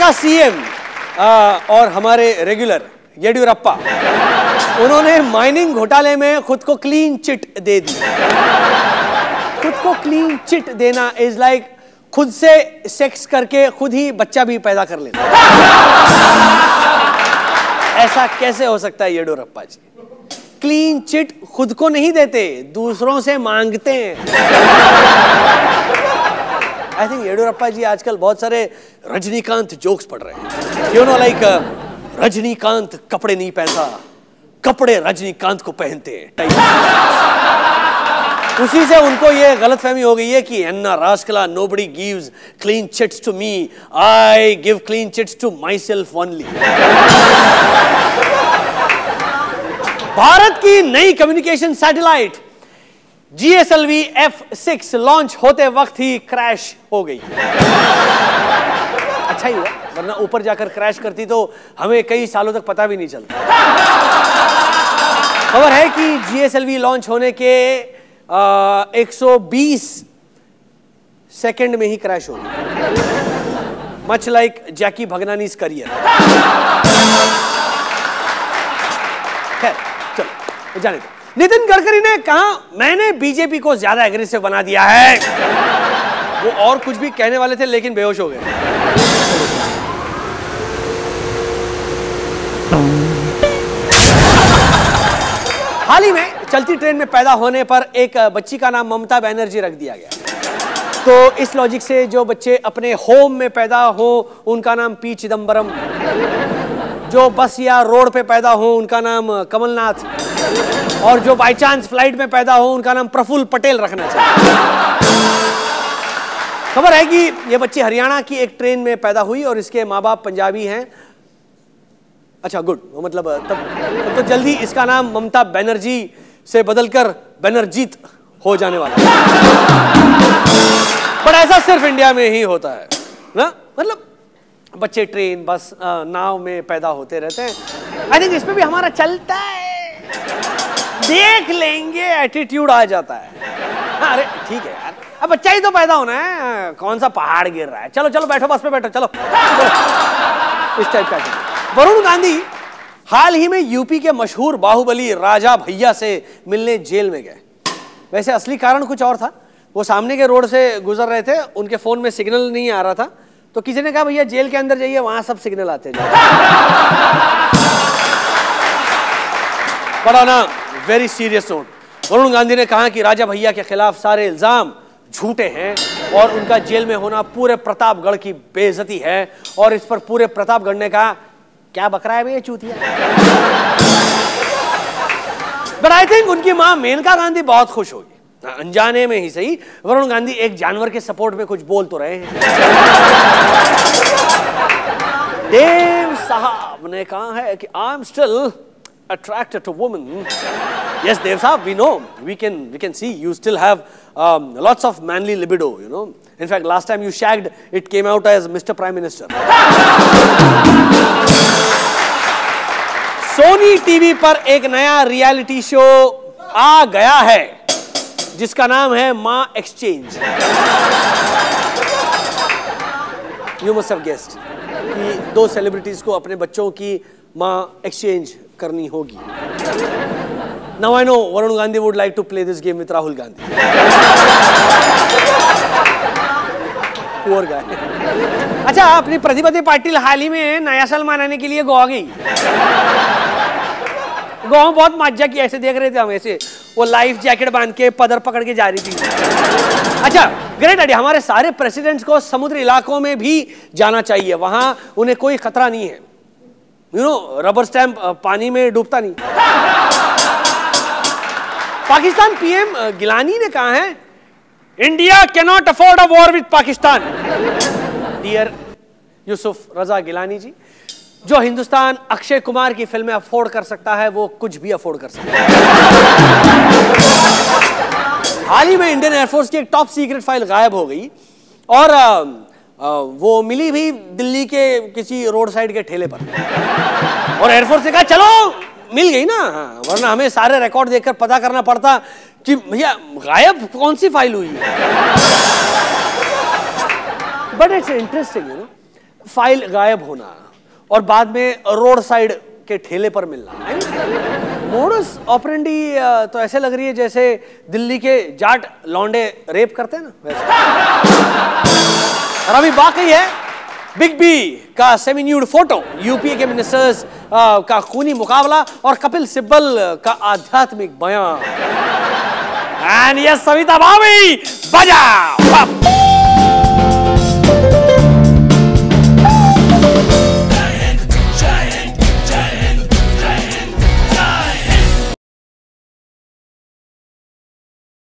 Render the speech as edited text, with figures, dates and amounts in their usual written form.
का सीएम और हमारे रेगुलर येडियुरप्पा, उन्होंने माइनिंग घोटाले में खुद को क्लीन चिट दे दी। खुद को क्लीन चिट देना इज लाइक खुद से सेक्स करके खुद ही बच्चा भी पैदा कर लेना। ऐसा कैसे हो सकता है येडियुरप्पा जी? क्लीन चिट खुद को नहीं देते, दूसरों से मांगते हैं। आई थिंक येडियुरप्पा जी आजकल बहुत सारे रजनीकांत जोक्स पढ़ रहे हैं, यू नो लाइक रजनीकांत कपड़े नहीं पहनता, कपड़े रजनीकांत को पहनते हैं। उसी से उनको ये गलतफहमी हो गई है कि अन्ना रास्कला nobody gives clean chits to me, I give clean chits to myself only. Bharat की नई communication satellite GSLV F6 launch होते वक्त ही क्रैश हो गई। अच्छा ही हुआ, वरना ऊपर जाकर क्रैश करती तो हमें कई सालों तक पता भी नहीं चलता। खबर है कि GSLV लॉन्च होने के 120 सेकंड में ही क्रैश हो गई, मच लाइक जैकी भगनानी's करियर। खैर चलो जाने दो। नितिन गडकरी ने कहा मैंने बीजेपी को ज्यादा एग्रेसिव बना दिया है। वो और कुछ भी कहने वाले थे लेकिन बेहोश हो गए। हाल ही में चलती ट्रेन में पैदा होने पर एक बच्ची का नाम ममता बनर्जी रख दिया गया। तो इस लॉजिक से जो बच्चे अपने होम में पैदा हो उनका नाम पी चिदम्बरम, जो बस या रोड पे पैदा हो उनका नाम कमलनाथ, और जो बाय चांस फ्लाइट में पैदा हो उनका नाम प्रफुल्ल पटेल रखना चाहिए। खबर है कि यह बच्ची हरियाणा की एक ट्रेन में पैदा हुई और इसके माँ बाप पंजाबी हैं। अच्छा गुड, मतलब तब तो जल्दी इसका नाम ममता बनर्जी से बदलकर बनर्जीत हो जाने वाला है। पर ऐसा सिर्फ इंडिया में ही होता है ना, मतलब बच्चे ट्रेन बस नाव में पैदा होते रहते हैं। आई थिंक इसमें भी हमारा चलता है, देख लेंगे एटीट्यूड आ जाता है। अरे ठीक है यार, अब बच्चा ही तो पैदा होना है, कौन सा पहाड़ गिर रहा है, चलो चलो बैठो बस पे बैठो, चलो इस टाइप का। वरुण गांधी हाल ही में यूपी के मशहूर बाहुबली राजा भैया से मिलने जेल में गए। वैसे असली कारण कुछ और था, वो सामने के रोड से गुजर रहे थे, उनके फोन में सिग्नल नहीं आ रहा था, तो किसी ने कहा भैया जेल के अंदर जाइए वहां सब सिग्नल आते हैं। बड़ा ना very serious note, Varun Gandhi ने कहा कि राजा भैया के खिलाफ सारे इल्जाम झूठे हैं और उनका जेल में होना पूरे प्रतापगढ़ की बेइज्जती है, और इस पर पूरे प्रतापगढ़ ने कहा क्या बकरा है भैया चूतिया। बट आई थिंक उनकी मां मेनका गांधी बहुत खुश होगी, अनजाने में ही सही। वरुण गांधी एक जानवर के सपोर्ट में कुछ बोल तो रहे हैं। देव साहब ने कहा है कि I am still attracted to women. Yes, Dev Saab, we know, we can see you still have lots of manly libido, you know. In fact, last time you shagged, it came out as Mr. Prime Minister. Sony TV पर एक नया reality show आ गया है जिसका नाम है माँ exchange. You must have guessed कि दो सेलिब्रिटीज को अपने बच्चों की माँ एक्सचेंज करनी होगी। Now I know Varun Gandhi would like to play this game with Rahul Gandhi. Poor guy. अच्छा, अपनी प्रतिभा पाटिल हाल ही में नया साल मनाने के लिए गोवा गई। गोवा में बहुत मजा की, ऐसे देख रहे थे हम, ऐसे वो लाइफ जैकेट बांध के पदर पकड़ के जा रही थी। अच्छा ग्रेट आइडिया, हमारे सारे प्रेसिडेंट्स को समुद्री इलाकों में भी जाना चाहिए, वहां उन्हें कोई खतरा नहीं है। यू नो रबर स्टैंप पानी में डूबता नहीं। पाकिस्तान पीएम गिलानी ने कहा है India can not afford a war with Pakistan. Dear Yusuf Raza Gilani ji, जो हिंदुस्तान अक्षय कुमार की फिल्में अफोर्ड कर सकता है वो कुछ भी अफोर्ड कर सकता है। हाल ही में इंडियन एयरफोर्स की एक टॉप सीक्रेट फाइल गायब हो गई और वो मिली भी दिल्ली के किसी रोड साइड के ठेले पर, और एयरफोर्स ने कहा चलो मिल गई ना, वरना हमें सारे रिकॉर्ड देखकर पता करना पड़ता कि भैया गायब कौन सी फाइल हुई है। But it's interesting, you know, file गायब होना और बाद में रोड साइड के ठेले पर मिलना। मोडस ऑपरेंडी तो ऐसे लग रही है जैसे दिल्ली के जाट लौंडे रेप करते हैं ना वैसे। और अभी बाकी है बिग बी का सेमी न्यूड फोटो, यूपीए के मिनिस्टर्स का खूनी मुकाबला और कपिल सिब्बल का आध्यात्मिक बयान। एंड यस सविता भाभी बजाओ।